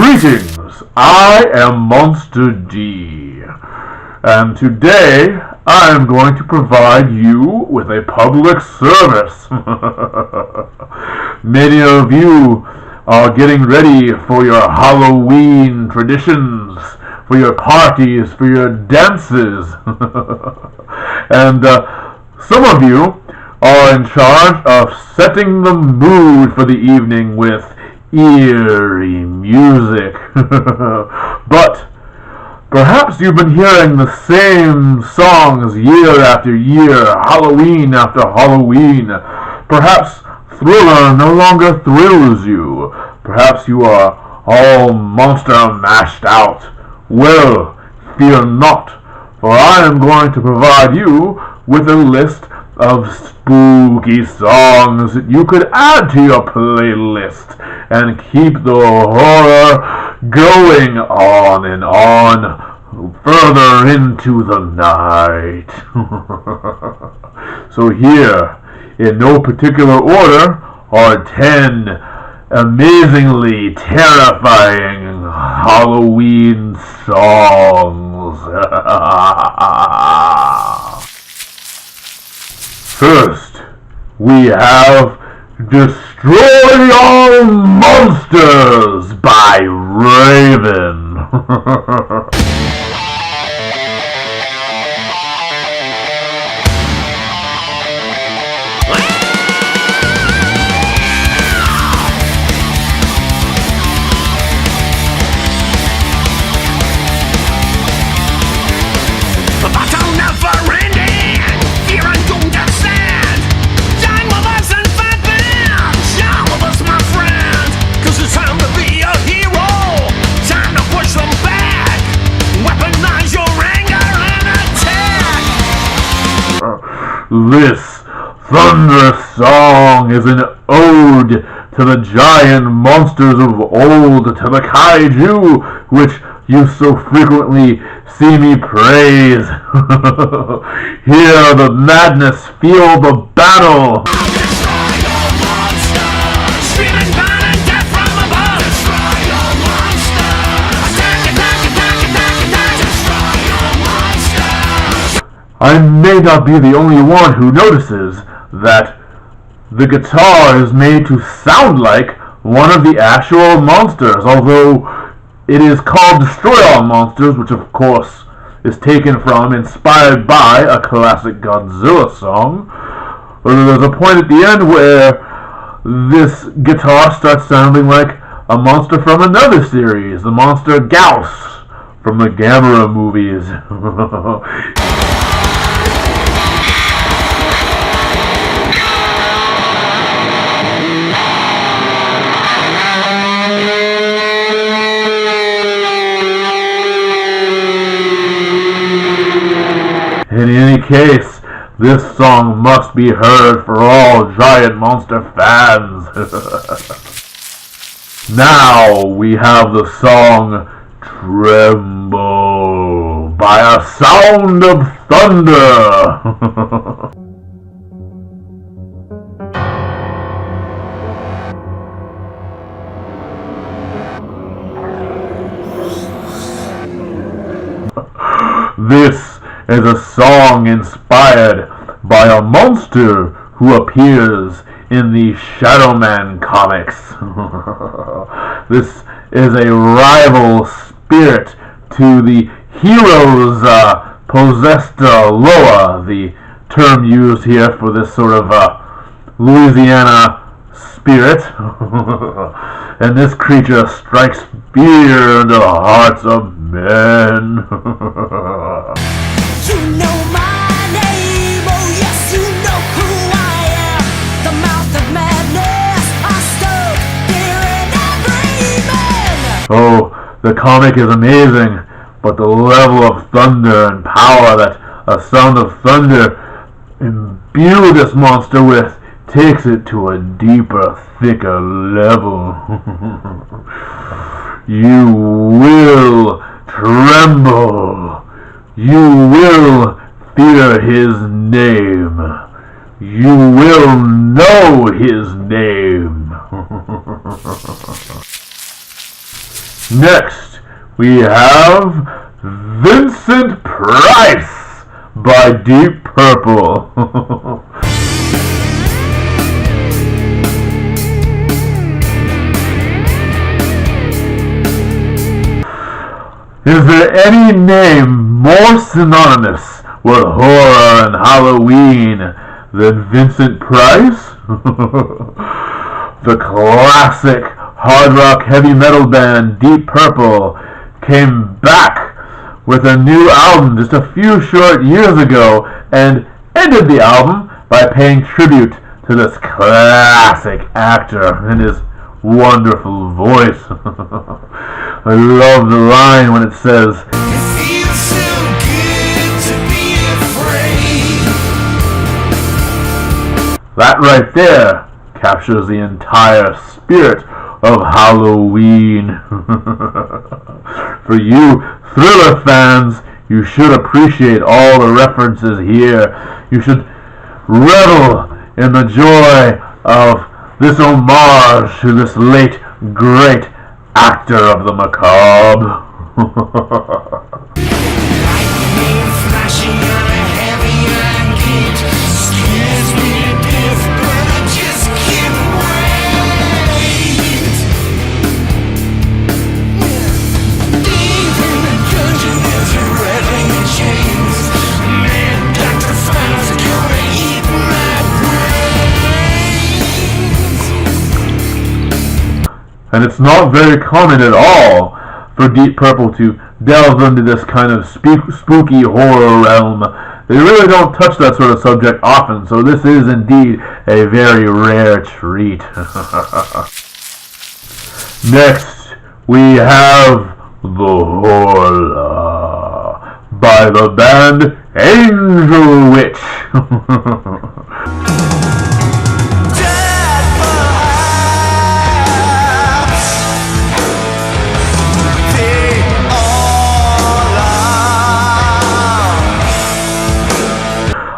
Greetings, I am Monster D, and today I am going to provide you with a public service. Many of you are getting ready for your Halloween traditions, for your parties, for your dances, and some of you are in charge of setting the mood for the evening with eerie music. But perhaps you've been hearing the same songs year after year, Halloween after Halloween. Perhaps Thriller no longer thrills you. Perhaps you are all monster mashed out. Well, fear not, for I am going to provide you with a list of spooky songs that you could add to your playlist and keep the horror going on and on further into the night. So here, in no particular order, are 10 amazingly terrifying Halloween songs. First, we have Destroy All Monsters by Raven. This thunderous song is an ode to the giant monsters of old, to the kaiju, which you so frequently see me praise. Hear the madness, feel the battle. I may not be the only one who notices that the guitar is made to sound like one of the actual monsters, although it is called Destroy All Monsters, which of course is taken from, inspired by, a classic Godzilla song. There's a point at the end where this guitar starts sounding like a monster from another series, the monster Gauss from the Gamera movies. In any case, this song must be heard for all giant monster fans. Now we have the song Tremble by a Sound of Thunder. This is a song inspired by a monster who appears in the Shadow Man comics. This is a rival spirit to the hero's possessed Loa, the term used here for this sort of Louisiana spirit. And this creature strikes fear into the hearts of men. You know my name, oh yes, you know who I am. The mouth of madness, I stoke fear in every man. Oh, the comic is amazing, but the level of thunder and power that a Sound of Thunder imbue this monster with takes it to a deeper, thicker level. You will tremble. You will fear his name. You will know his name. Next, we have Vincent Price by Deep Purple. Is there any name more synonymous with horror and Halloween than Vincent Price? The classic hard rock heavy metal band Deep Purple came back with a new album just a few short years ago and ended the album by paying tribute to this classic actor and his wonderful voice. I love the line when it says, "It feels so good to be afraid." That right there captures the entire spirit of Halloween. For you thriller fans, you should appreciate all the references here. You should revel in the joy of this homage to this late great actor of the macabre. Lightning flashing on a heavy iron gate scares me to death, but I just can't wait. Deep in the dungeon there's a rattling in chains. Man, Dr. File's gonna eat my brains. And it's not very common at all for Deep Purple to delve into this kind of spooky horror realm. They really don't touch that sort of subject often, so this is indeed a very rare treat. Next, we have The Horror by the band Angel Witch.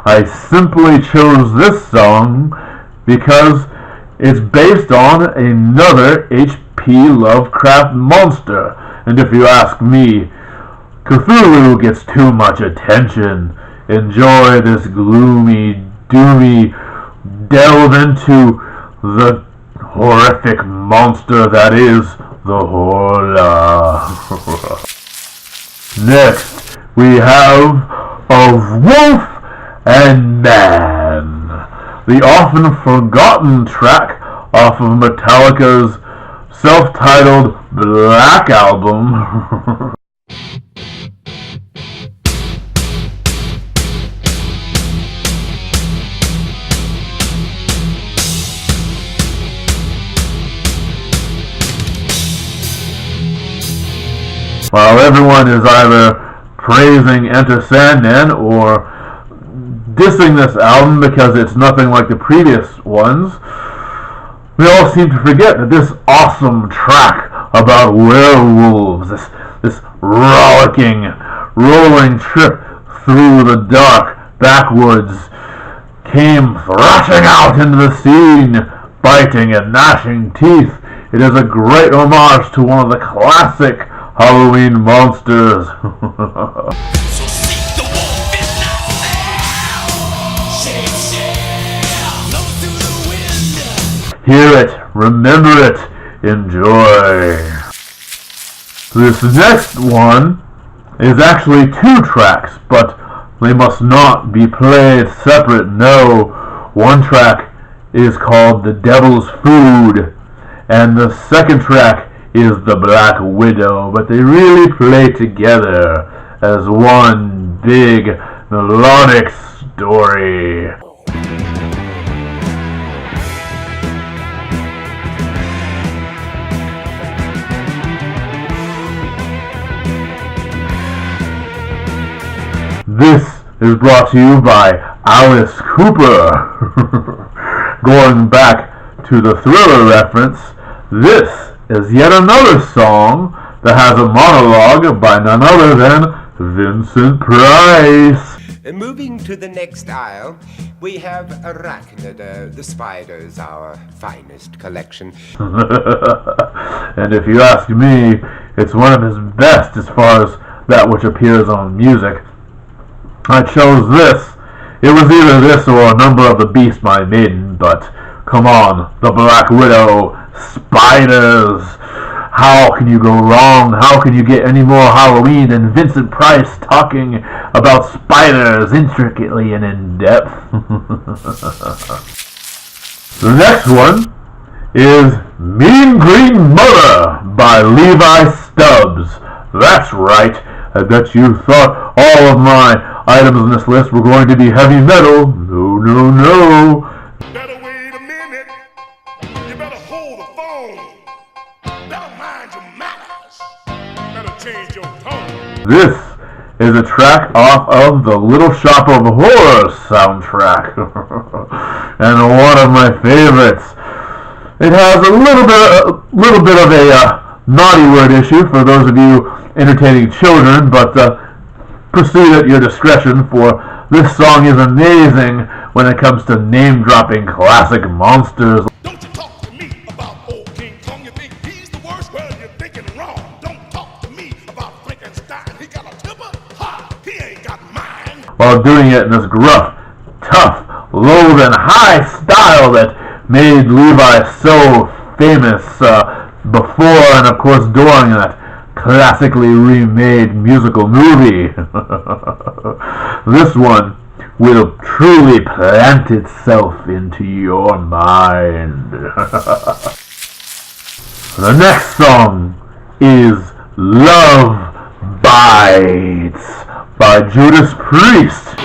I simply chose this song because it's based on another H.P. Lovecraft monster, and if you ask me, Cthulhu gets too much attention. Enjoy this gloomy, doomy delve into the horrific monster that is the Horror. Next, we have Of Wolf and Man, the often forgotten track off of Metallica's self-titled Black Album. While everyone is either praising Enter Sandman or dissing this album because it's nothing like the previous ones, we all seem to forget that this awesome track about werewolves, this rollicking, rolling trip through the dark backwoods, came thrashing out into the scene, biting and gnashing teeth. It is a great homage to one of the classic Halloween monsters. Hear it, remember it, enjoy. This next one is actually 2 tracks, but they must not be played separate. No, one track is called The Devil's Food, and the second track is The Black Widow, but they really play together as one big melodic story. This is brought to you by Alice Cooper. Going back to the Thriller reference, this is yet another song that has a monologue by none other than Vincent Price. Moving to the next aisle, we have Arachnidae. The spider's our finest collection. And if you ask me, it's one of his best as far as that which appears on music. I chose this. It was either this or A Number of the Beast, My Maiden, but come on, the Black Widow, spiders. How can you go wrong? How can you get any more Halloween than Vincent Price talking about spiders intricately and in depth? The next one is Mean Green Mora by Levi Stubbs. That's right. I bet you thought all of my items on this list were going to be heavy metal. No, no, no. Better wait a minute. You better hold the phone. Better mind your manners. Better change your tone. This is a track off of the Little Shop of Horrors soundtrack. And one of my favorites. It has a little bit of a naughty word issue for those of you entertaining children, but proceed at your discretion, for this song is amazing when it comes to name-dropping classic monsters. Don't you talk to me about old King Kong. You think he's the worst? Well, you're thinking wrong. Don't talk to me about Frankenstein. He got a temper? Ha! He ain't got mine. While doing it in this gruff, tough, low and high style that made Levi so famous before and of course during that classically remade musical movie. This one will truly plant itself into your mind. The next song is Love Bites by Judas Priest.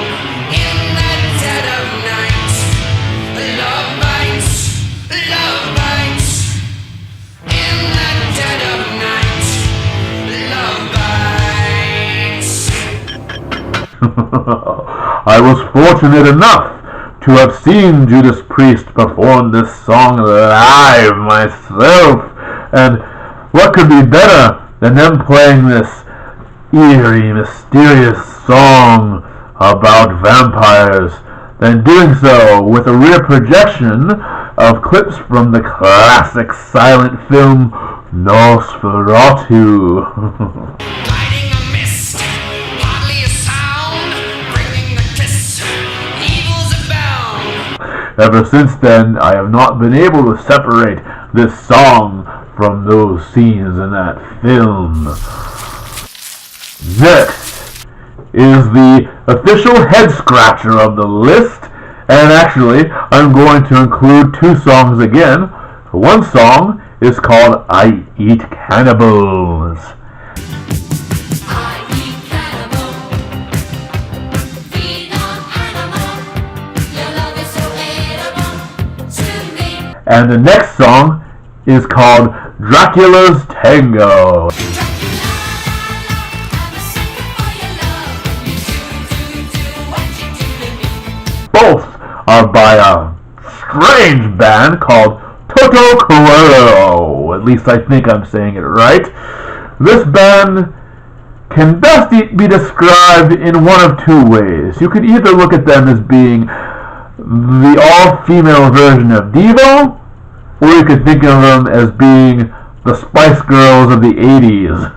I was fortunate enough to have seen Judas Priest perform this song live myself, and what could be better than them playing this eerie, mysterious song about vampires than doing so with a rear projection of clips from the classic silent film Nosferatu. Ever since then, I have not been able to separate this song from those scenes in that film. Next is the official head scratcher of the list, and actually, I'm going to include two songs again. One song is called I Eat Cannibals. And the next song is called Dracula's Tango. Both are by a strange band called Toto Coelho. At least I think I'm saying it right. This band can best be described in one of two ways. You could either look at them as being the all-female version of Devo, or you could think of them as being the Spice Girls of the 80s.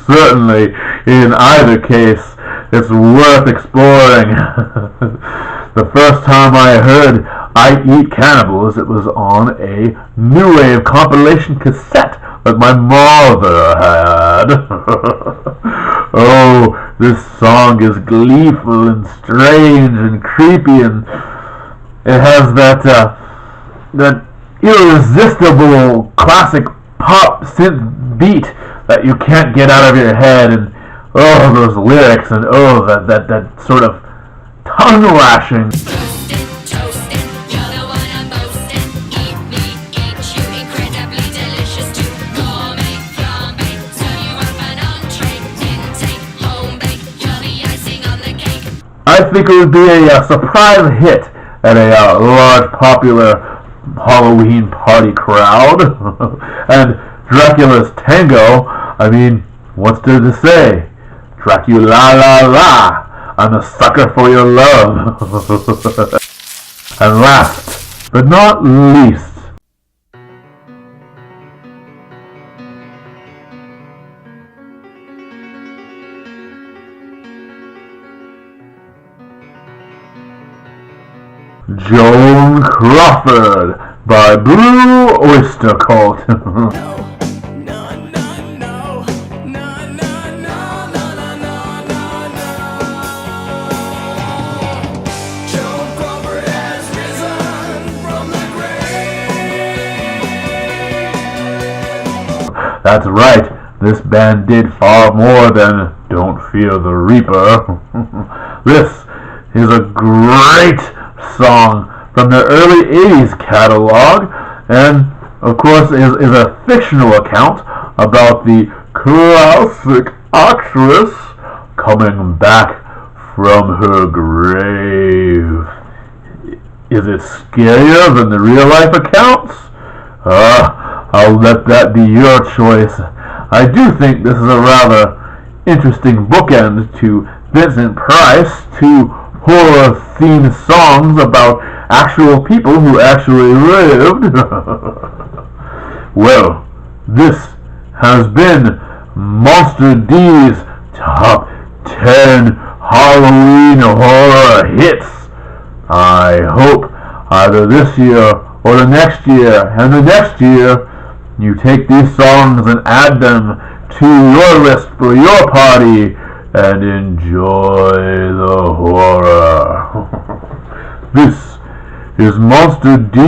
Certainly, in either case, it's worth exploring. The first time I heard I Eat Cannibals, it was on a New Wave compilation cassette that my mother had. Oh, this song is gleeful and strange and creepy, and it has that irresistible classic pop synth beat that you can't get out of your head, and oh, those lyrics, and oh, that sort of tongue lashing. I think it would be a surprise hit at a large popular Halloween party crowd. And Dracula's Tango, I mean, what's there to say? Dracula la la, I'm a sucker for your love. And last but not least, Joan Crawford by Blue Oyster Cult. That's right, this band did far more than Don't Fear the Reaper. This is a great song from their early 80s catalog, and of course is a fictional account about the classic actress coming back from her grave. Is it scarier than the real life accounts? I'll let that be your choice. I do think this is a rather interesting bookend to Vincent Price, two horror-themed songs about actual people who actually lived. Well, this has been Monster D's Top 10 Halloween Horror Hits. I hope either this year or the next year and the next year you take these songs and add them to your list for your party and enjoy the horror. This is Monster D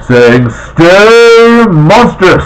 saying stay monstrous.